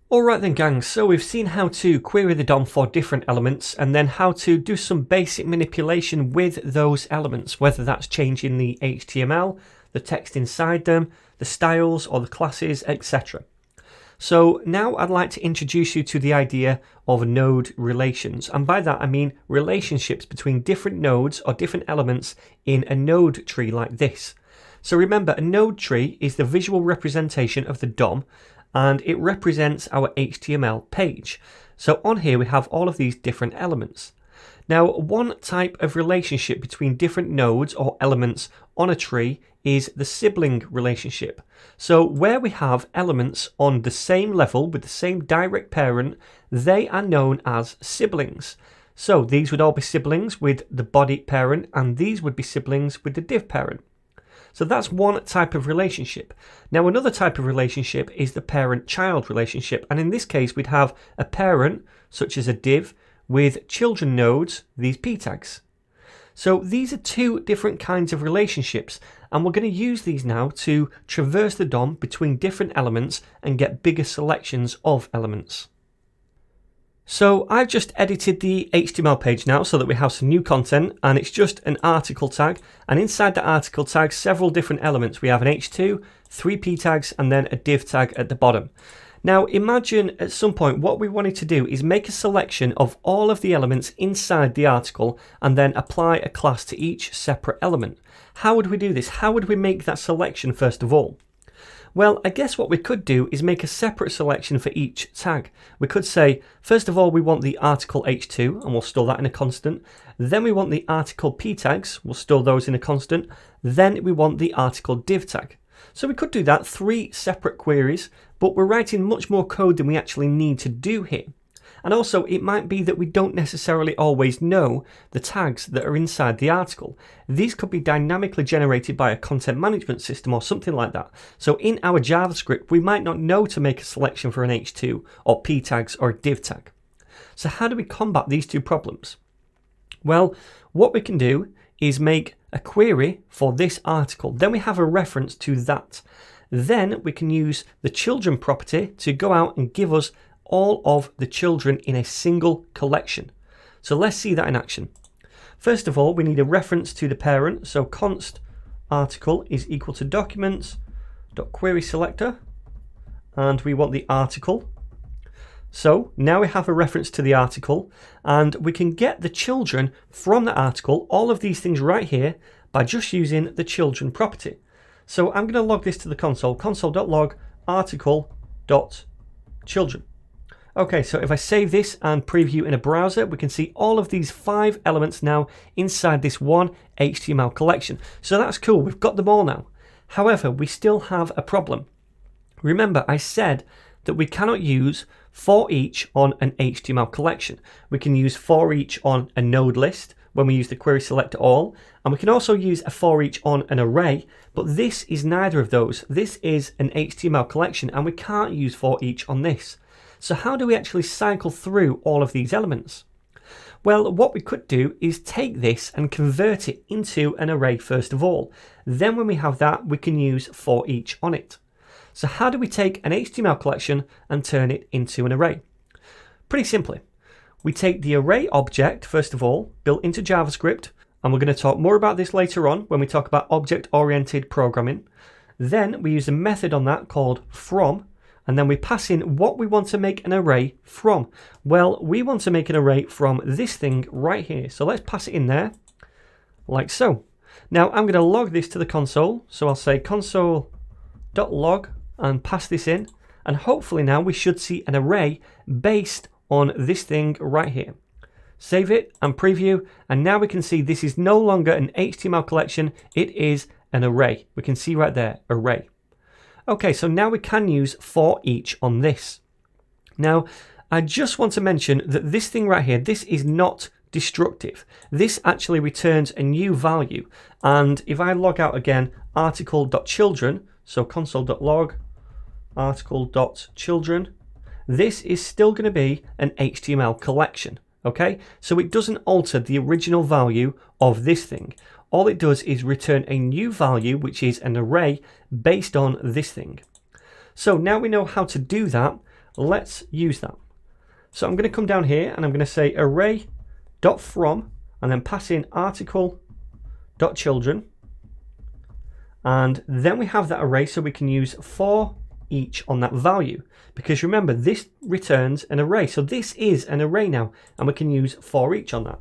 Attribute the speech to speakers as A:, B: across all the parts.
A: Alright then gang, so we've seen how to query the DOM for different elements and then how to do some basic manipulation with those elements, whether that's changing the HTML, the text inside them, the styles or the classes, etc. So now I'd like to introduce you to the idea of node relations, and by that I mean relationships between different nodes or different elements in a node tree like this. So remember, a node tree is the visual representation of the DOM, and it represents our HTML page. So on here we have all of these different elements. Now, one type of relationship between different nodes or elements on a tree is the sibling relationship. So where we have elements on the same level with the same direct parent, they are known as siblings. So these would all be siblings with the body parent, and these would be siblings with the div parent. So that's one type of relationship. Now another type of relationship is the parent-child relationship, and in this case we'd have a parent, such as a div, with children nodes, these p tags. So these are two different kinds of relationships, and we're going to use these now to traverse the DOM between different elements and get bigger selections of elements. So I've just edited the HTML page now so that we have some new content, and it's just an article tag, and inside the article tag several different elements. We have an h2, 3 p tags, and then a div tag at the bottom. Now imagine at some point what we wanted to do is make a selection of all of the elements inside the article and then apply a class to each separate element. How would we do this? How would we make that selection first of all? Well, I guess what we could do is make a separate selection for each tag. We could say, first of all, we want the article h2, and we'll store that in a constant. Then we want the article p tags, we'll store those in a constant. Then we want the article div tag. So we could do that, 3 separate queries, but we're writing much more code than we actually need to do here. And also, it might be that we don't necessarily always know the tags that are inside the article. These could be dynamically generated by a content management system or something like that. So in our JavaScript, we might not know to make a selection for an h2 or p tags or a div tag. So how do we combat these two problems? Well, what we can do is make a query for this article. Then we have a reference to that. Then we can use the children property to go out and give us all of the children in a single collection. So let's see that in action. First of all, we need a reference to the parent. So const article is equal to documents.querySelector, and we want the article. So now we have a reference to the article, and we can get the children from the article, all of these things right here, by just using the children property. So I'm going to log this to the console.log article.children. Okay, so if I save this and preview in a browser, we can see all of these 5 elements now inside this one HTML collection. So that's cool, we've got them all now. However, we still have a problem. Remember, I said that we cannot use for each on an HTML collection. We can use for each on a node list when we use the query selector all, and we can also use a for each on an array, but this is neither of those. This is an HTML collection, and we can't use for each on this. So how do we actually cycle through all of these elements? Well, what we could do is take this and convert it into an array first of all. Then when we have that, we can use for each on it. So how do we take an HTML collection and turn it into an array? Pretty simply. We take the array object, first of all, built into JavaScript, and we're going to talk more about this later on when we talk about object-oriented programming. Then we use a method on that called from, and then we pass in what we want to make an array from. Well, we want to make an array from this thing right here. So let's pass it in there, like so. Now I'm going to log this to the console. So I'll say console.log and pass this in. And hopefully now we should see an array based on this thing right here. Save it and preview. And now we can see this is no longer an HTML collection. It is an array. We can see right there, array. Okay, so now we can use for each on this. Now, I just want to mention that this thing right here, this is not destructive. This actually returns a new value. And if I log out again, article.children, so console.log article.children, this is still going to be an HTML collection. Okay, so it doesn't alter the original value of this thing. All it does is return a new value, which is an array based on this thing. So now we know how to do that. let's use that. So I'm going to come down here and I'm going to say array.from and then pass in article.children. And then we have that array, so we can use for each on that value. Because remember, this returns an array. So this is an array now, and we can use for each on that.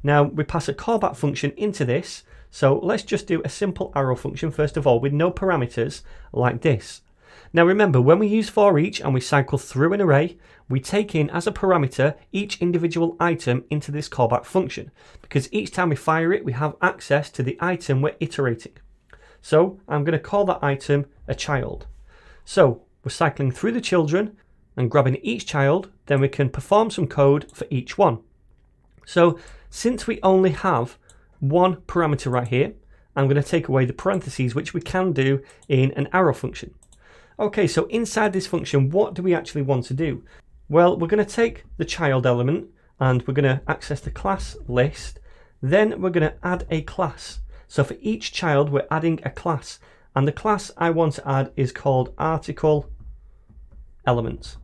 A: Now we pass a callback function into this. So let's just do a simple arrow function first of all with no parameters like this. Now remember, when we use for each and we cycle through an array, we take in as a parameter each individual item into this callback function, because each time we fire it, we have access to the item we're iterating. So I'm going to call that item a child. So we're cycling through the children and grabbing each child, then we can perform some code for each one. So since we only have one parameter right here, I'm going to take away the parentheses, which we can do in an arrow function. Okay, so inside this function, what do we actually want to do? Well, we're going to take the child element and we're going to access the class list. Then we're going to add a class. So for each child, we're adding a class. And the class I want to add is called article element.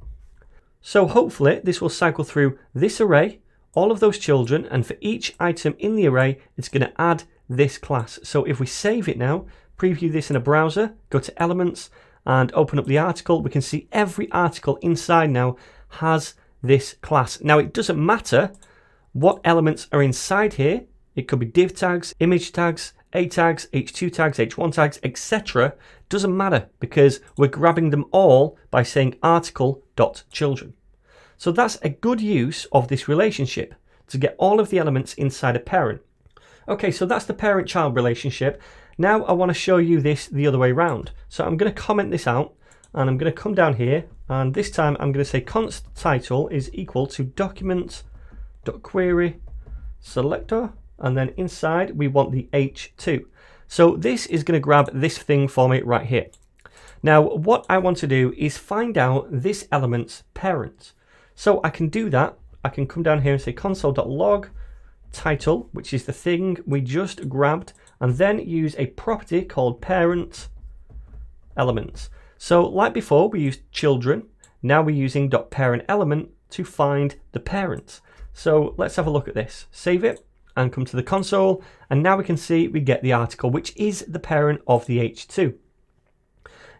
A: So hopefully this will cycle through this array, all of those children, and for each item in the array, it's going to add this class. So if we save it now, preview this in a browser, go to elements and open up the article, we can see every article inside now has this class. Now it doesn't matter what elements are inside here. It could be div tags, image tags, A tags, H2 tags, H1 tags, etc. Doesn't matter because we're grabbing them all by saying article.children. So that's a good use of this relationship to get all of the elements inside a parent. Okay, so that's the parent-child relationship. Now I want to show you this the other way around. So I'm going to comment this out and I'm going to come down here and this time I'm going to say const title is equal to document.query selector. And then inside we want the H2. So this is going to grab this thing for me right here. Now what I want to do is find out this element's parent. So I can do that. I can come down here and say console.log title, which is the thing we just grabbed, and then use a property called parent elements. So like before, we used children. Now we're using .parent element to find the parent. So let's have a look at this. Save it and come to the console, and now we can see we get the article, which is the parent of the H2.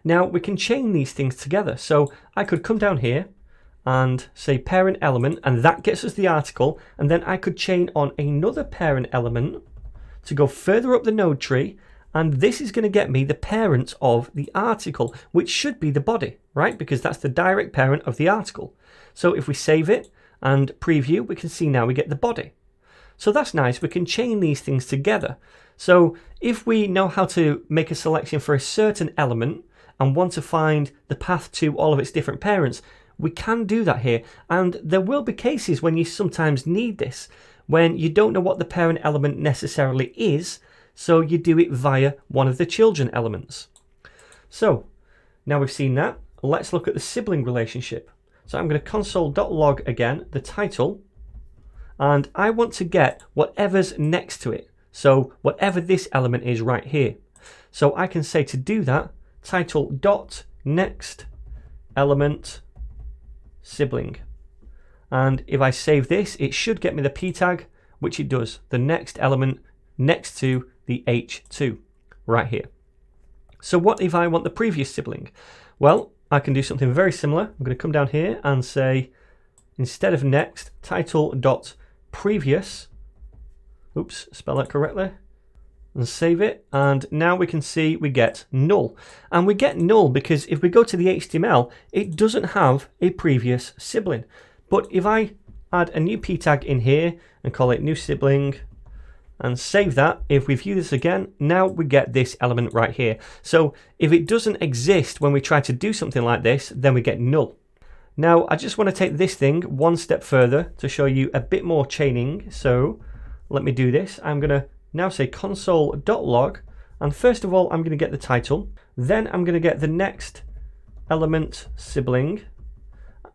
A: Now we can chain these things together. So I could come down here and say parent element, and that gets us the article, and then I could chain on another parent element to go further up the node tree, and this is going to get me the parent of the article, which should be the body, right? Because that's the direct parent of the article. So if we save it and preview, we can see now we get the body. So that's nice. We can chain these things together. So if we know how to make a selection for a certain element and want to find the path to all of its different parents, we can do that here. And there will be cases when you sometimes need this, when you don't know what the parent element necessarily is, so you do it via one of the children elements. So now we've seen that, let's look at the sibling relationship. So I'm going to console.log again, the title, and I want to get whatever's next to it. So whatever this element is right here. So I can say to do that, title.next element sibling. And if I save this, it should get me the p tag, which it does, the next element next to the H2 right here. So what if I want the previous sibling? Well, I can do something very similar. I'm going to come down here and say, instead of next, title.previous, oops, spell that correctly, and save it. And now we can see we get null. And we get null because if we go to the HTML, it doesn't have a previous sibling. But if I add a new p tag in here and call it new sibling and save that, if we view this again, now we get this element right here. So if it doesn't exist when we try to do something like this, then we get null. Now I just want to take this thing one step further to show you a bit more chaining. So let me do this. I'm going to now say console.log, and first of all I'm going to get the title, then I'm going to get the next element sibling,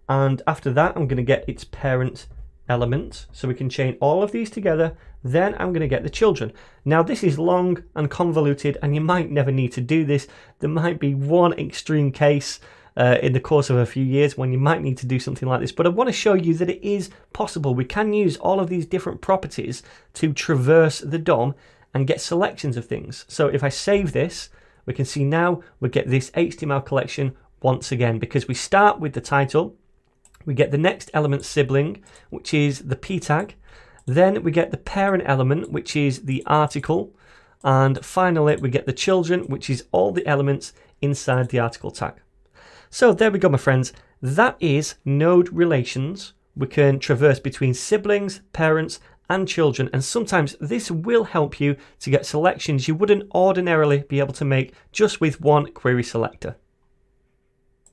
A: and after that I'm going to get its parent element, so we can chain all of these together. Then I'm going to get the children. Now this is long and convoluted and you might never need to do this. There might be one extreme case in the course of a few years when you might need to do something like this. But I want to show you that it is possible. We can use all of these different properties to traverse the DOM and get selections of things. So if I save this, we can see now we get this HTML collection once again, because we start with the title, we get the next element sibling, which is the p tag, then we get the parent element, which is the article, and finally we get the children, which is all the elements inside the article tag. So there we go, my friends. That is node relations. We can traverse between siblings, parents, and children, and sometimes this will help you to get selections you wouldn't ordinarily be able to make just with one query selector.